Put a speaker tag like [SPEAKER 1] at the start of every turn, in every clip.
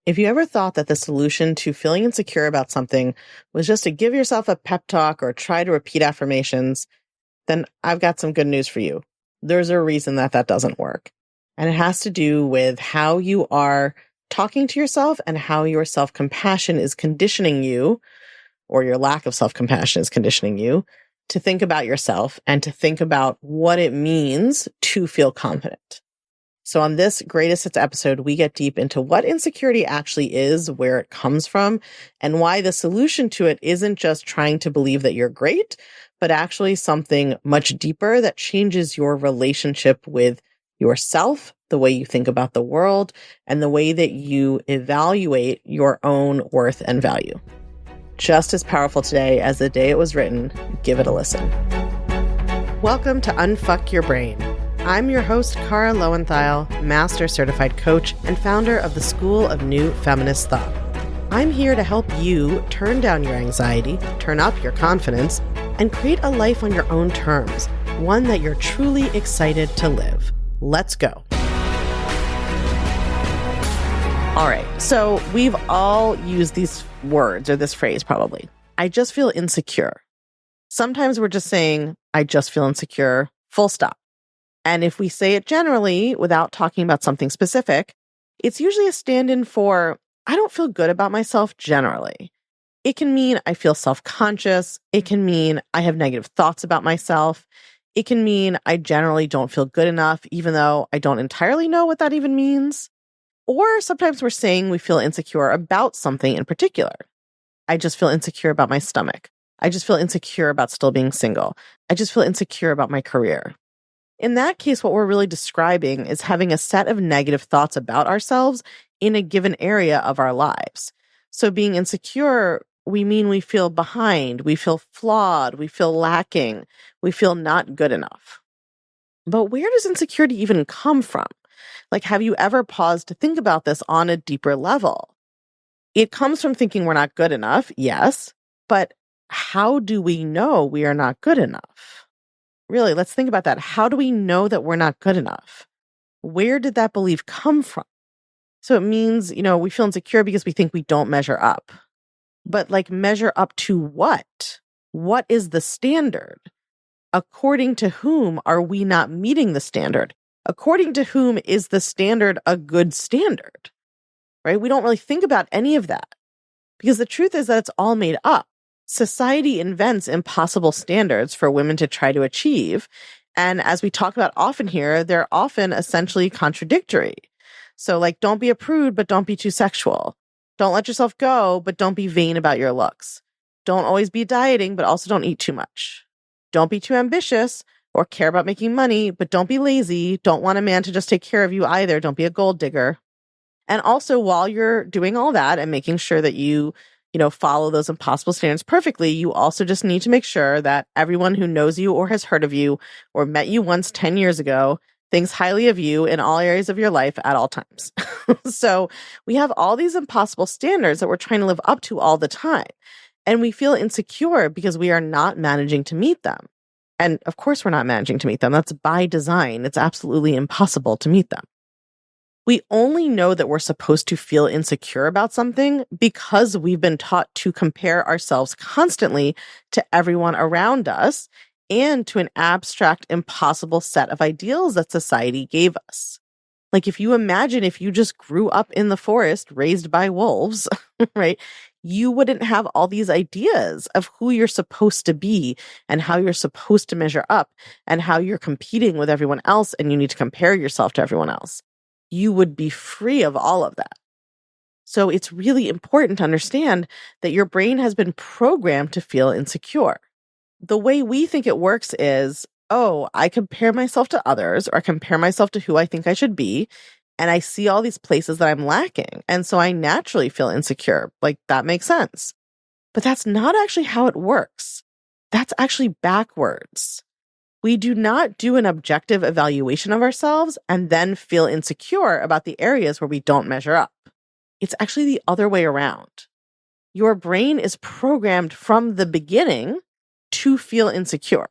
[SPEAKER 1] If you ever thought that the solution to feeling insecure about something was just to give yourself a pep talk or try to repeat affirmations, then I've got some good news for you. There's a reason that doesn't work. And it has to do with how you are talking to yourself and how your self-compassion is conditioning you, or your lack of self-compassion is conditioning you, to think about yourself and to think about what it means to feel confident. So on this Greatest Hits episode, we get deep into what insecurity actually is, where it comes from, and why the solution to it isn't just trying to believe that you're great, but actually something much deeper that changes your relationship with yourself, the way you think about the world, and the way that you evaluate your own worth and value. Just as powerful today as the day it was written. Give it a listen. Welcome to Unfuck Your Brain. I'm your host, Cara Loewentheil, Master Certified Coach and founder of the School of New Feminist Thought. I'm here to help you turn down your anxiety, turn up your confidence, and create a life on your own terms, one that you're truly excited to live. Let's go. All right, so we've all used these words or this phrase probably. I just feel insecure. Sometimes we're just saying, I just feel insecure, full stop. And if we say it generally without talking about something specific, it's usually a stand-in for, I don't feel good about myself generally. It can mean I feel self-conscious. It can mean I have negative thoughts about myself. It can mean I generally don't feel good enough, even though I don't entirely know what that even means. Or sometimes we're saying we feel insecure about something in particular. I just feel insecure about my stomach. I just feel insecure about still being single. I just feel insecure about my career. In that case, what we're really describing is having a set of negative thoughts about ourselves in a given area of our lives. So being insecure, we mean we feel behind, we feel flawed, we feel lacking, we feel not good enough. But where does insecurity even come from? Like, have you ever paused to think about this on a deeper level? It comes from thinking we're not good enough, yes, but how do we know we are not good enough? Really, let's think about that. How do we know that we're not good enough? Where did that belief come from? So it means, we feel insecure because we think we don't measure up. But measure up to what? What is the standard? According to whom are we not meeting the standard? According to whom is the standard a good standard? Right? We don't really think about any of that because the truth is that it's all made up. Society invents impossible standards for women to try to achieve. And as we talk about often here, they're often essentially contradictory. So don't be a prude, but don't be too sexual. Don't let yourself go, but don't be vain about your looks. Don't always be dieting, but also don't eat too much. Don't be too ambitious or care about making money, but don't be lazy. Don't want a man to just take care of you either. Don't be a gold digger. And also, while you're doing all that and making sure that you follow those impossible standards perfectly, you also just need to make sure that everyone who knows you or has heard of you or met you once 10 years ago thinks highly of you in all areas of your life at all times. So we have all these impossible standards that we're trying to live up to all the time. And we feel insecure because we are not managing to meet them. And of course, we're not managing to meet them. That's by design. It's absolutely impossible to meet them. We only know that we're supposed to feel insecure about something because we've been taught to compare ourselves constantly to everyone around us and to an abstract, impossible set of ideals that society gave us. If you imagine if you just grew up in the forest raised by wolves, right, you wouldn't have all these ideas of who you're supposed to be and how you're supposed to measure up and how you're competing with everyone else and you need to compare yourself to everyone else. You would be free of all of that. So it's really important to understand that your brain has been programmed to feel insecure. The way we think it works is, I compare myself to others or I compare myself to who I think I should be, and I see all these places that I'm lacking. And so I naturally feel insecure. That makes sense. But that's not actually how it works. That's actually backwards. We do not do an objective evaluation of ourselves and then feel insecure about the areas where we don't measure up. It's actually the other way around. Your brain is programmed from the beginning to feel insecure.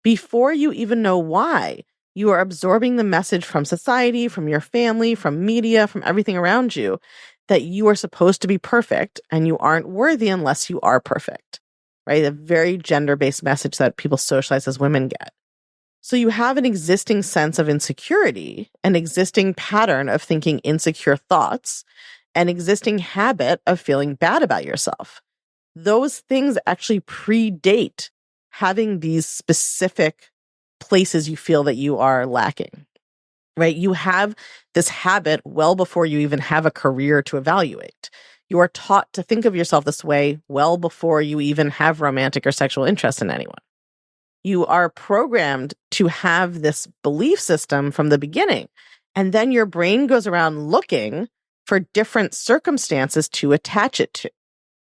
[SPEAKER 1] Before you even know why, you are absorbing the message from society, from your family, from media, from everything around you, that you are supposed to be perfect and you aren't worthy unless you are perfect, right? A very gender-based message that people socialize as women get. So you have an existing sense of insecurity, an existing pattern of thinking insecure thoughts, an existing habit of feeling bad about yourself. Those things actually predate having these specific places you feel that you are lacking, right? You have this habit well before you even have a career to evaluate. You are taught to think of yourself this way well before you even have romantic or sexual interest in anyone. You are programmed to have this belief system from the beginning. And then your brain goes around looking for different circumstances to attach it to.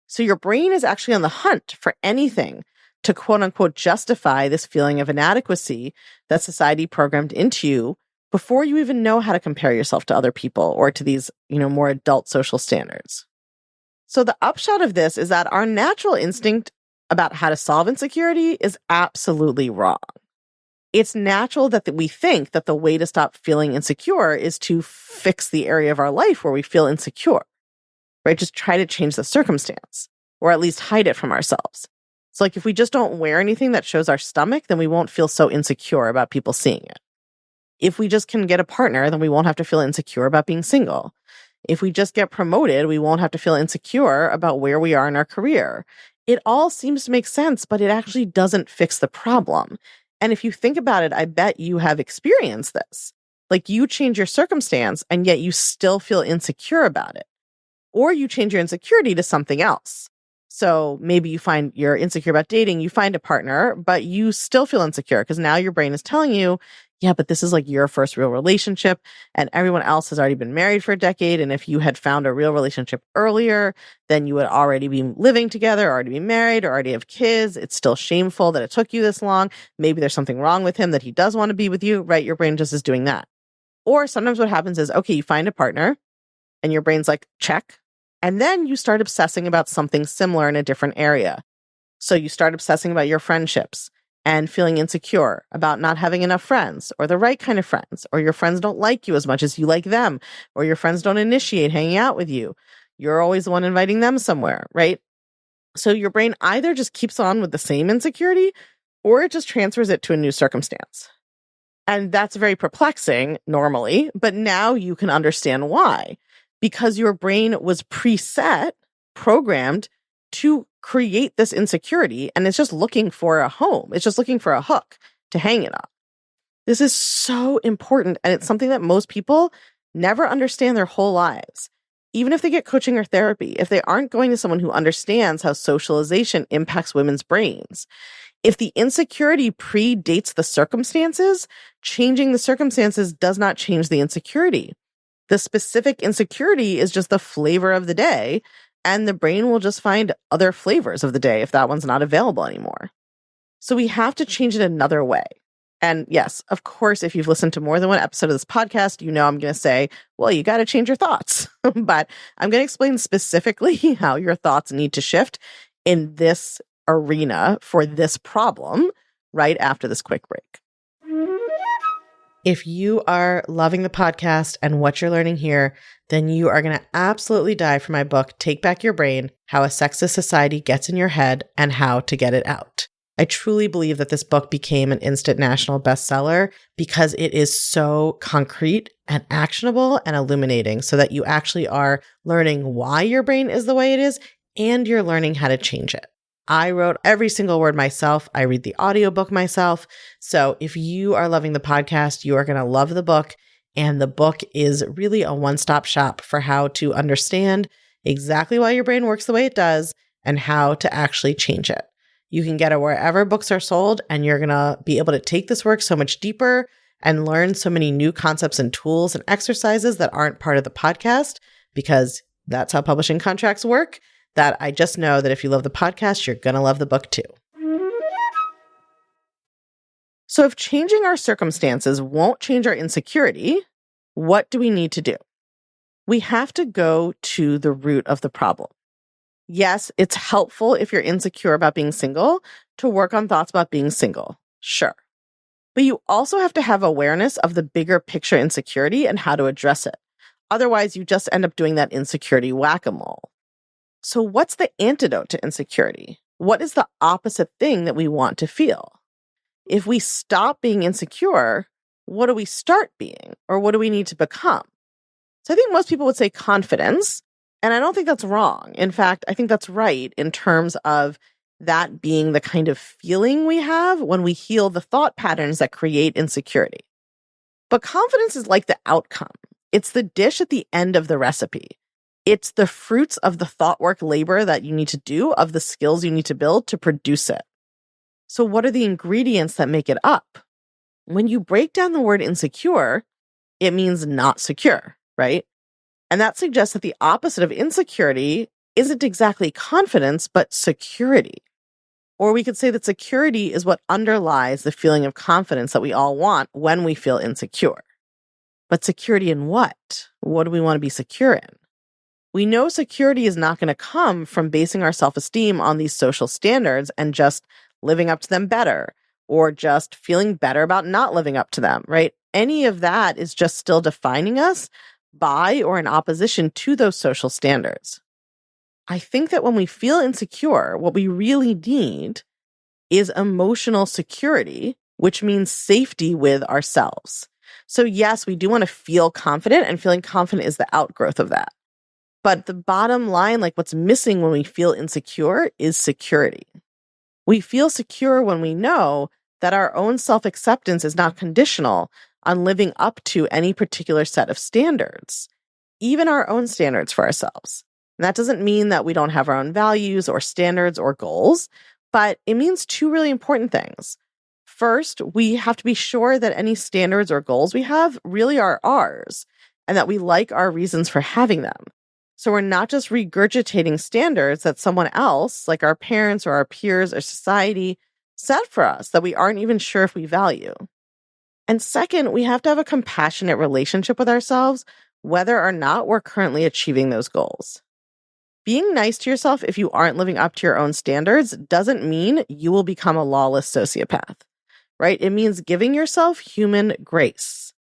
[SPEAKER 1] So your brain is actually on the hunt for anything to quote unquote justify this feeling of inadequacy that society programmed into you before you even know how to compare yourself to other people or to these, more adult social standards. So the upshot of this is that our natural instinct about how to solve insecurity is absolutely wrong. It's natural that we think that the way to stop feeling insecure is to fix the area of our life where we feel insecure, right? Just try to change the circumstance or at least hide it from ourselves. So like if we just don't wear anything that shows our stomach, then we won't feel so insecure about people seeing it. If we just can get a partner, then we won't have to feel insecure about being single. If we just get promoted, we won't have to feel insecure about where we are in our career. It all seems to make sense, but it actually doesn't fix the problem. And if you think about it, I bet you have experienced this. Like you change your circumstance and yet you still feel insecure about it. Or you change your insecurity to something else. So maybe you find you're insecure about dating, you find a partner, but you still feel insecure because now your brain is telling you, yeah, but this is like your first real relationship and everyone else has already been married for a decade. And if you had found a real relationship earlier, then you would already be living together, already be married, or already have kids. It's still shameful that it took you this long. Maybe there's something wrong with him that he does want to be with you, right? Your brain just is doing that. Or sometimes what happens is, okay, you find a partner and your brain's like, check. And then you start obsessing about something similar in a different area. So you start obsessing about your friendships and feeling insecure about not having enough friends or the right kind of friends, or your friends don't like you as much as you like them, or your friends don't initiate hanging out with you. You're always the one inviting them somewhere, right? So your brain either just keeps on with the same insecurity or it just transfers it to a new circumstance. And that's very perplexing normally, but now you can understand why. Because your brain was preset, programmed to create this insecurity, and it's just looking for a home. It's just looking for a hook to hang it on. This is so important, and it's something that most people never understand their whole lives. Even if they get coaching or therapy, if they aren't going to someone who understands how socialization impacts women's brains, if the insecurity predates the circumstances, changing the circumstances does not change the insecurity. The specific insecurity is just the flavor of the day, and the brain will just find other flavors of the day if that one's not available anymore. So we have to change it another way. And yes, of course, if you've listened to more than one episode of this podcast, you know I'm going to say, well, you got to change your thoughts. But I'm going to explain specifically how your thoughts need to shift in this arena for this problem right after this quick break. If you are loving the podcast and what you're learning here, then you are going to absolutely die for my book, Take Back Your Brain: How a Sexist Society Gets in Your Head and How to Get It Out. I truly believe that this book became an instant national bestseller because it is so concrete and actionable and illuminating, so that you actually are learning why your brain is the way it is and you're learning how to change it. I wrote every single word myself. I read the audiobook myself. So if you are loving the podcast, you are going to love the book. And the book is really a one-stop shop for how to understand exactly why your brain works the way it does and how to actually change it. You can get it wherever books are sold, and you're going to be able to take this work so much deeper and learn so many new concepts and tools and exercises that aren't part of the podcast, because that's how publishing contracts work. That I just know that if you love the podcast, you're going to love the book too. So if changing our circumstances won't change our insecurity, what do we need to do? We have to go to the root of the problem. Yes, it's helpful if you're insecure about being single to work on thoughts about being single. Sure. But you also have to have awareness of the bigger picture insecurity and how to address it. Otherwise, you just end up doing that insecurity whack-a-mole. So what's the antidote to insecurity? What is the opposite thing that we want to feel? If we stop being insecure, what do we start being? Or what do we need to become? So I think most people would say confidence, and I don't think that's wrong. In fact, I think that's right in terms of that being the kind of feeling we have when we heal the thought patterns that create insecurity. But confidence is like the outcome. It's the dish at the end of the recipe. It's the fruits of the thought work labor that you need to do, of the skills you need to build to produce it. So what are the ingredients that make it up? When you break down the word insecure, it means not secure, right? And that suggests that the opposite of insecurity isn't exactly confidence, but security. Or we could say that security is what underlies the feeling of confidence that we all want when we feel insecure. But security in what? What do we want to be secure in? We know security is not going to come from basing our self-esteem on these social standards and just living up to them better, or just feeling better about not living up to them, right? Any of that is just still defining us by or in opposition to those social standards. I think that when we feel insecure, what we really need is emotional security, which means safety with ourselves. So yes, we do want to feel confident, and feeling confident is the outgrowth of that. But the bottom line, like what's missing when we feel insecure, is security. We feel secure when we know that our own self-acceptance is not conditional on living up to any particular set of standards, even our own standards for ourselves. And that doesn't mean that we don't have our own values or standards or goals, but it means two really important things. First, we have to be sure that any standards or goals we have really are ours, and that we like our reasons for having them. So we're not just regurgitating standards that someone else, like our parents or our peers or society, set for us that we aren't even sure if we value. And second, we have to have a compassionate relationship with ourselves, whether or not we're currently achieving those goals. Being nice to yourself if you aren't living up to your own standards doesn't mean you will become a lawless sociopath, right? It means giving yourself human grace.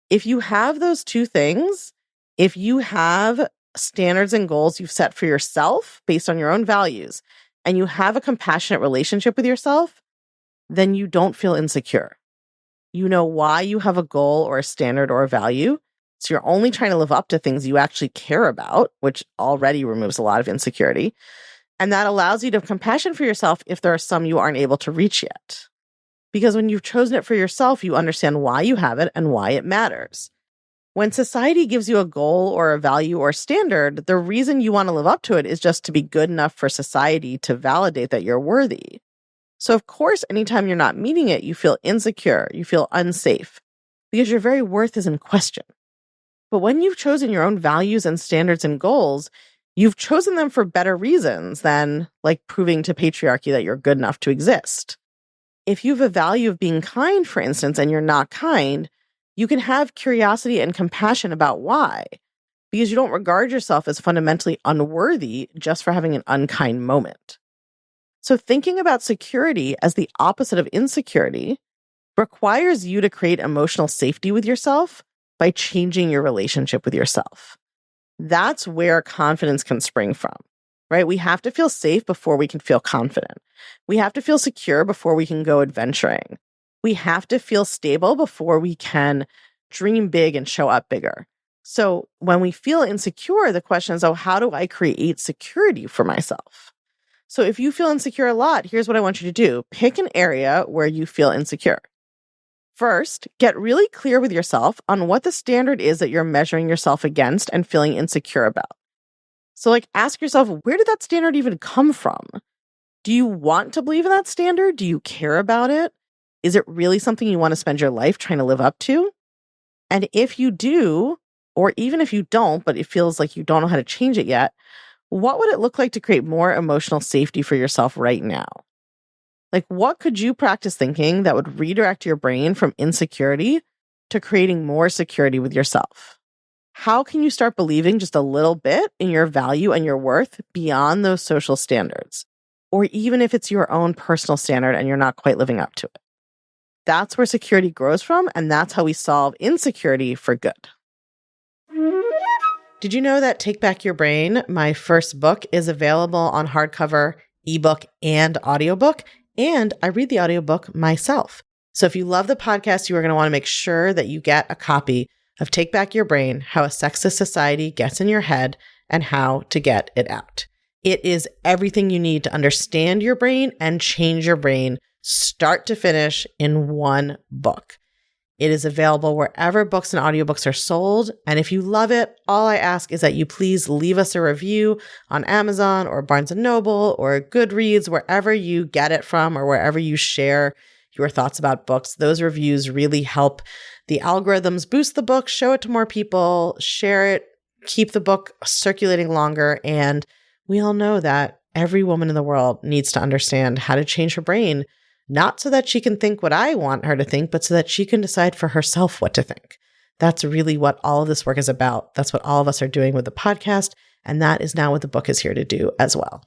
[SPEAKER 1] If you have those two things, if you have standards and goals you've set for yourself based on your own values, and you have a compassionate relationship with yourself, then you don't feel insecure. You know why you have a goal or a standard or a value. So you're only trying to live up to things you actually care about, which already removes a lot of insecurity. And that allows you to have compassion for yourself if there are some you aren't able to reach yet. Because when you've chosen it for yourself, you understand why you have it and why it matters. When society gives you a goal or a value or standard, the reason you want to live up to it is just to be good enough for society to validate that you're worthy. So of course, anytime you're not meeting it, you feel insecure, you feel unsafe, because your very worth is in question. But when you've chosen your own values and standards and goals, you've chosen them for better reasons than like proving to patriarchy that you're good enough to exist. If you have a value of being kind, for instance, and you're not kind, you can have curiosity and compassion about why, because you don't regard yourself as fundamentally unworthy just for having an unkind moment. So thinking about security as the opposite of insecurity requires you to create emotional safety with yourself by changing your relationship with yourself. That's where confidence can spring from, right? We have to feel safe before we can feel confident. We have to feel secure before we can go adventuring. We have to feel stable before we can dream big and show up bigger. So when we feel insecure, the question is, how do I create security for myself? So if you feel insecure a lot, here's what I want you to do. Pick an area where you feel insecure. First, get really clear with yourself on what the standard is that you're measuring yourself against and feeling insecure about. So ask yourself, where did that standard even come from? Do you want to believe in that standard? Do you care about it? Is it really something you want to spend your life trying to live up to? And if you do, or even if you don't, but it feels like you don't know how to change it yet, what would it look like to create more emotional safety for yourself right now? What could you practice thinking that would redirect your brain from insecurity to creating more security with yourself? How can you start believing just a little bit in your value and your worth beyond those social standards? Or even if it's your own personal standard and you're not quite living up to it. That's where security grows from, and that's how we solve insecurity for good. Did you know that Take Back Your Brain, my first book, is available on hardcover, ebook, and audiobook? And I read the audiobook myself. So if you love the podcast, you are going to want to make sure that you get a copy of Take Back Your Brain, How a Sexist Society Gets in Your Head and How to Get It Out. It is everything you need to understand your brain and change your brain, start to finish, in one book. It is available wherever books and audiobooks are sold. And if you love it, all I ask is that you please leave us a review on Amazon or Barnes & Noble or Goodreads, wherever you get it from or wherever you share your thoughts about books. Those reviews really help the algorithms boost the book, show it to more people, share it, keep the book circulating longer. And we all know that every woman in the world needs to understand how to change her brain, not so that she can think what I want her to think, but so that she can decide for herself what to think. That's really what all of this work is about. That's what all of us are doing with the podcast. And that is now what the book is here to do as well.